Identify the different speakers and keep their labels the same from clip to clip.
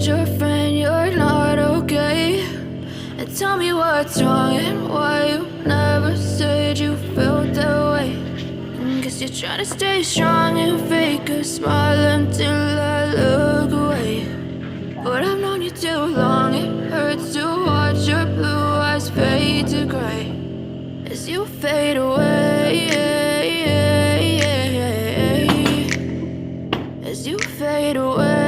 Speaker 1: told your friend you're not okay? And tell me what's wrong and why you never said you felt that way. Guess you're trying to stay strong and fake a smile until I look away. But I've known you too long, it hurts to watch your blue eyes fade to gray as you fade away, as you fade away.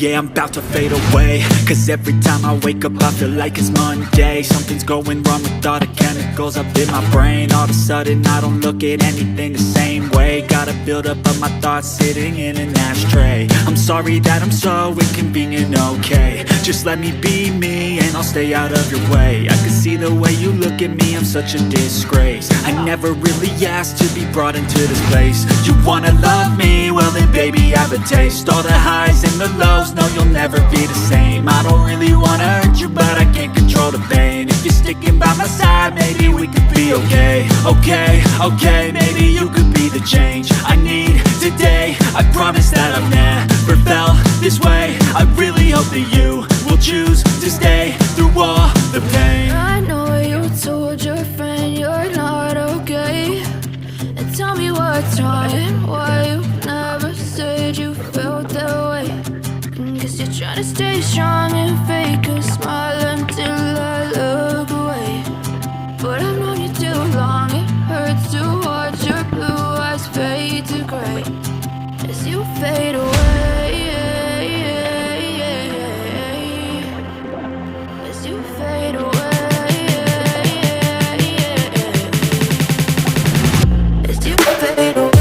Speaker 2: Yeah, I'm about to fade away, cause every time I wake up I feel like it's Monday. Something's going wrong with all the chemicals up in my brain. All of a sudden I don't look at anything the same way. Got a buildup of my thoughts sitting in an ashtray. I'm sorry that I'm so inconvenient, okay? Just let me be me and I'll stay out of your way. I can see the way you look at me, I'm such a disgrace. I never really asked to be brought into this place. You wanna love me? Well then baby have a taste. All the highs and the lows, no, you'll never be the same. I don't really wanna hurt you, but I can't control the pain. If you're sticking by my side, maybe we could be okay. Okay, maybe you could be the change I need today. I promise that I've never felt this way. I really hope that you will choose to stay through all the pain.
Speaker 1: I know you told your friend you're not okay. And tell me what's wrong and why you never said you felt that way. Guess you're trying to stay strong and fake a smile until I look away. But I've known you too long, it hurts to watch your blue eyes fade to gray as you fade away, as you fade away, as you fade away.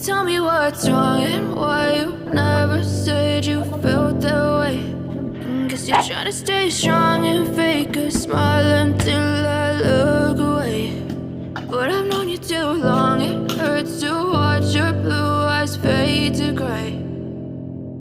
Speaker 1: Tell me what's wrong and why you never said you felt that way. Guess you're trying to stay strong and fake a smile until I look away. But I've known you too long, it hurts to